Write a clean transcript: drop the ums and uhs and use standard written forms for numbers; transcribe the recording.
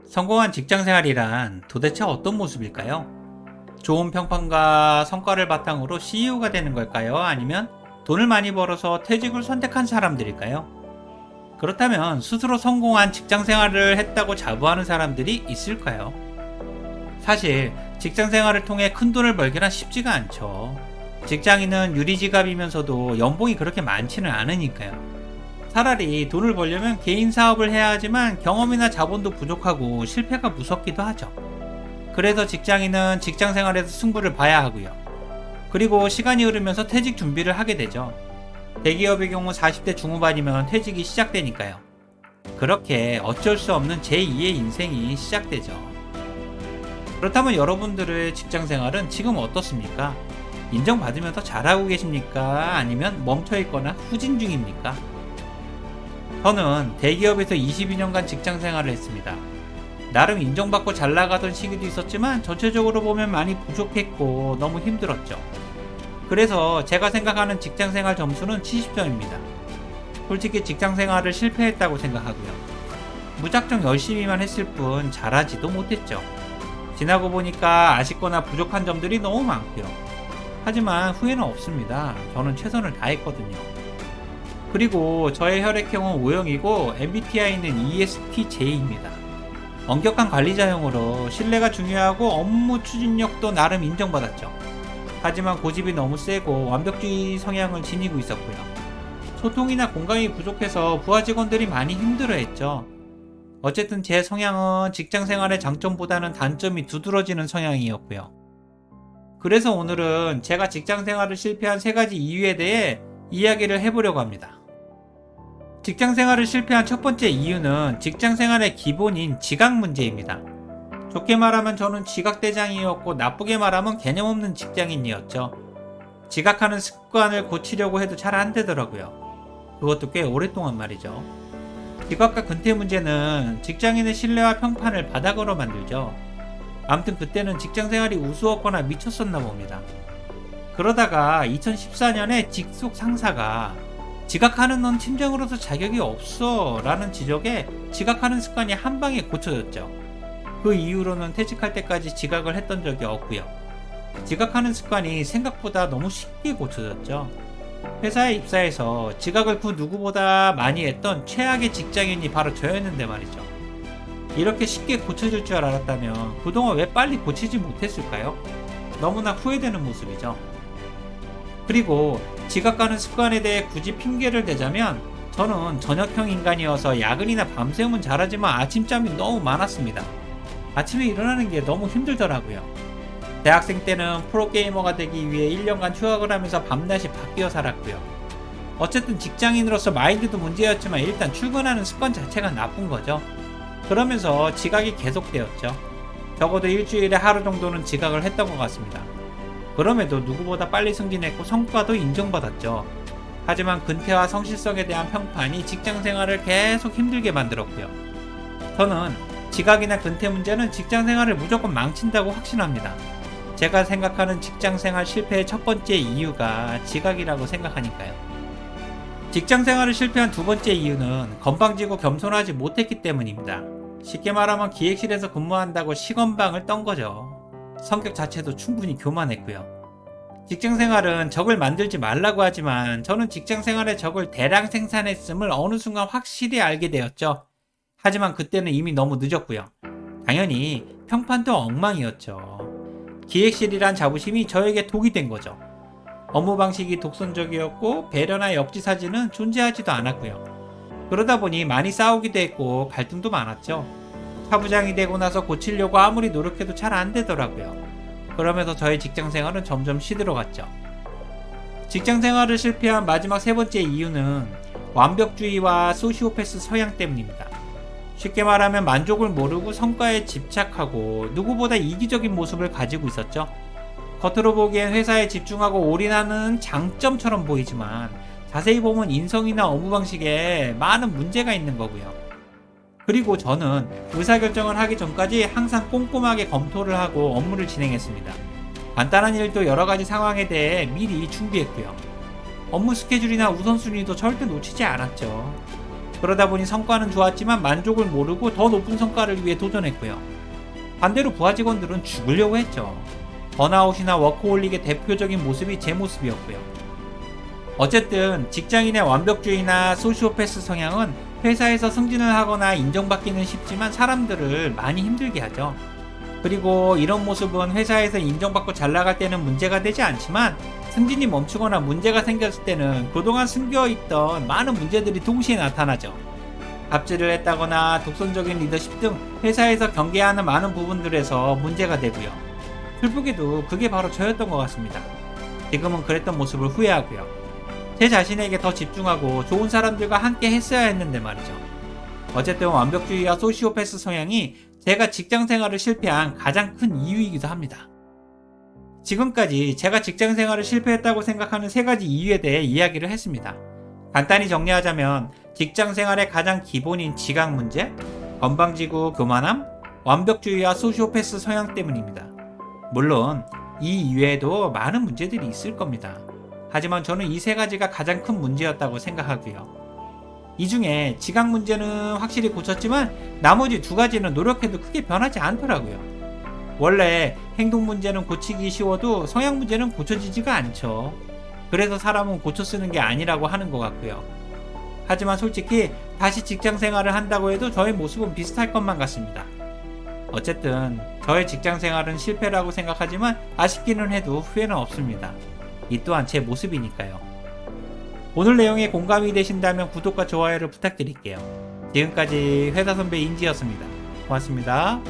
성공한 직장 생활이란 도대체 어떤 모습일까요? 좋은 평판과 성과를 바탕으로 CEO가 되는 걸까요? 아니면 돈을 많이 벌어서 퇴직을 선택한 사람들일까요? 그렇다면 스스로 성공한 직장 생활을 했다고 자부하는 사람들이 있을까요? 사실 직장 생활을 통해 큰 돈을 벌기란 쉽지가 않죠. 직장인은 유리지갑이면서도 연봉이 그렇게 많지는 않으니까요. 차라리 돈을 벌려면 개인 사업을 해야 하지만 경험이나 자본도 부족하고 실패가 무섭기도 하죠. 그래서 직장인은 직장 생활에서 승부를 봐야 하고요. 그리고 시간이 흐르면서 퇴직 준비를 하게 되죠. 대기업의 경우 40대 중후반이면 퇴직이 시작되니까요. 그렇게 어쩔 수 없는 제2의 인생이 시작되죠. 그렇다면 여러분들의 직장 생활은 지금 어떻습니까? 인정받으면서 잘하고 계십니까? 아니면 멈춰있거나 후진 중입니까? 저는 대기업에서 22년간 직장 생활을 했습니다. 나름 인정받고 잘 나가던 시기도 있었지만 전체적으로 보면 많이 부족했고 너무 힘들었죠. 그래서 제가 생각하는 직장 생활 점수는 70점입니다. 솔직히 직장 생활을 실패했다고 생각하고요. 무작정 열심히만 했을 뿐 잘하지도 못했죠. 지나고 보니까 아쉽거나 부족한 점들이 너무 많고요. 하지만 후회는 없습니다. 저는 최선을 다했거든요. 그리고 저의 혈액형은 O형이고 MBTI는 ESTJ입니다. 엄격한 관리자형으로 신뢰가 중요하고 업무 추진력도 나름 인정받았죠. 하지만 고집이 너무 세고 완벽주의 성향을 지니고 있었고요. 소통이나 공감이 부족해서 부하 직원들이 많이 힘들어했죠. 어쨌든 제 성향은 직장 생활의 장점보다는 단점이 두드러지는 성향이었고요. 그래서 오늘은 제가 직장 생활을 실패한 3가지 이유에 대해 이야기를 해보려고 합니다. 직장 생활을 실패한 첫 번째 이유는 직장 생활의 기본인 지각 문제입니다. 좋게 말하면 저는 지각대장이었고 나쁘게 말하면 개념 없는 직장인이었죠. 지각하는 습관을 고치려고 해도 잘 안 되더라고요. 그것도 꽤 오랫동안 말이죠. 지각과 근태 문제는 직장인의 신뢰와 평판을 바닥으로 만들죠. 아무튼 그때는 직장 생활이 우스웠거나 미쳤었나 봅니다. 그러다가 2014년에 직속 상사가 지각하는 넌 팀장으로서 자격이 없어 라는 지적에 지각하는 습관이 한 방에 고쳐졌죠. 그 이후로는 퇴직할 때까지 지각을 했던 적이 없고요. 지각하는 습관이 생각보다 너무 쉽게 고쳐졌죠. 회사에 입사해서 지각을 그 누구보다 많이 했던 최악의 직장인이 바로 저였는데 말이죠. 이렇게 쉽게 고쳐질 줄 알았다면 그동안 왜 빨리 고치지 못했을까요? 너무나 후회되는 모습이죠. 그리고 지각하는 습관에 대해 굳이 핑계를 대자면 저는 저녁형 인간이어서 야근이나 밤새우면 잘하지만 아침잠이 너무 많았습니다. 아침에 일어나는 게 너무 힘들더라고요. 대학생 때는 프로게이머가 되기 위해 1년간 휴학을 하면서 밤낮이 바뀌어 살았고요. 어쨌든 직장인으로서 마인드도 문제였지만 일단 출근하는 습관 자체가 나쁜 거죠. 그러면서 지각이 계속되었죠. 적어도 일주일에 하루 정도는 지각을 했던 것 같습니다. 그럼에도 누구보다 빨리 승진했고 성과도 인정받았죠. 하지만 근태와 성실성에 대한 평판이 직장 생활을 계속 힘들게 만들었고요. 저는 지각이나 근태 문제는 직장 생활을 무조건 망친다고 확신합니다. 제가 생각하는 직장 생활 실패의 첫 번째 이유가 지각이라고 생각하니까요. 직장 생활을 실패한 두 번째 이유는 건방지고 겸손하지 못했기 때문입니다. 쉽게 말하면 기획실에서 근무한다고 시건방을 떤 거죠. 성격 자체도 충분히 교만했고요. 직장 생활은 적을 만들지 말라고 하지만 저는 직장 생활에 적을 대량 생산했음을 어느 순간 확실히 알게 되었죠. 하지만 그때는 이미 너무 늦었고요. 당연히 평판도 엉망이었죠. 기획실이란 자부심이 저에게 독이 된 거죠. 업무 방식이 독선적이었고 배려나 역지사지는 존재하지도 않았고요. 그러다 보니 많이 싸우기도 했고 갈등도 많았죠. 사부장이 되고 나서 고치려고 아무리 노력해도 잘 안 되더라고요. 그러면서 저의 직장 생활은 점점 시들어갔죠. 직장 생활을 실패한 마지막 3번째 이유는 완벽주의와 소시오패스 성향 때문입니다. 쉽게 말하면 만족을 모르고 성과에 집착하고 누구보다 이기적인 모습을 가지고 있었죠. 겉으로 보기엔 회사에 집중하고 올인하는 장점처럼 보이지만 자세히 보면 인성이나 업무 방식에 많은 문제가 있는 거고요. 그리고 저는 의사결정을 하기 전까지 항상 꼼꼼하게 검토를 하고 업무를 진행했습니다. 간단한 일도 여러 가지 상황에 대해 미리 준비했고요. 업무 스케줄이나 우선순위도 절대 놓치지 않았죠. 그러다 보니 성과는 좋았지만 만족을 모르고 더 높은 성과를 위해 도전했고요. 반대로 부하 직원들은 죽으려고 했죠. 번아웃이나 워커홀릭의 대표적인 모습이 제 모습이었고요. 어쨌든 직장인의 완벽주의나 소시오패스 성향은 회사에서 승진을 하거나 인정받기는 쉽지만 사람들을 많이 힘들게 하죠. 그리고 이런 모습은 회사에서 인정받고 잘 나갈 때는 문제가 되지 않지만 승진이 멈추거나 문제가 생겼을 때는 그동안 숨겨있던 많은 문제들이 동시에 나타나죠. 갑질을 했다거나 독선적인 리더십 등 회사에서 경계하는 많은 부분들에서 문제가 되고요. 슬프게도 그게 바로 저였던 것 같습니다. 지금은 그랬던 모습을 후회하고요. 제 자신에게 더 집중하고 좋은 사람들과 함께 했어야 했는데 말이죠. 어쨌든 완벽주의와 소시오패스 성향이 제가 직장 생활을 실패한 가장 큰 이유이기도 합니다. 지금까지 제가 직장 생활을 실패했다고 생각하는 3가지 이유에 대해 이야기를 했습니다. 간단히 정리하자면 직장 생활의 가장 기본인 지각 문제, 건방지고 교만함, 완벽주의와 소시오패스 성향 때문입니다. 물론 이 이외에도 많은 문제들이 있을 겁니다. 하지만 저는 이 3가지가 가장 큰 문제였다고 생각하고요. 이 중에 지각 문제는 확실히 고쳤지만 나머지 2가지는 노력해도 크게 변하지 않더라고요. 원래 행동 문제는 고치기 쉬워도 성향 문제는 고쳐지지가 않죠. 그래서 사람은 고쳐 쓰는 게 아니라고 하는 것 같고요. 하지만 솔직히 다시 직장 생활을 한다고 해도 저의 모습은 비슷할 것만 같습니다. 어쨌든 저의 직장 생활은 실패라고 생각하지만 아쉽기는 해도 후회는 없습니다. 이 또한 제 모습이니까요. 오늘 내용에 공감이 되신다면 구독과 좋아요를 부탁드릴게요. 지금까지 회사 선배 인지였습니다. 고맙습니다.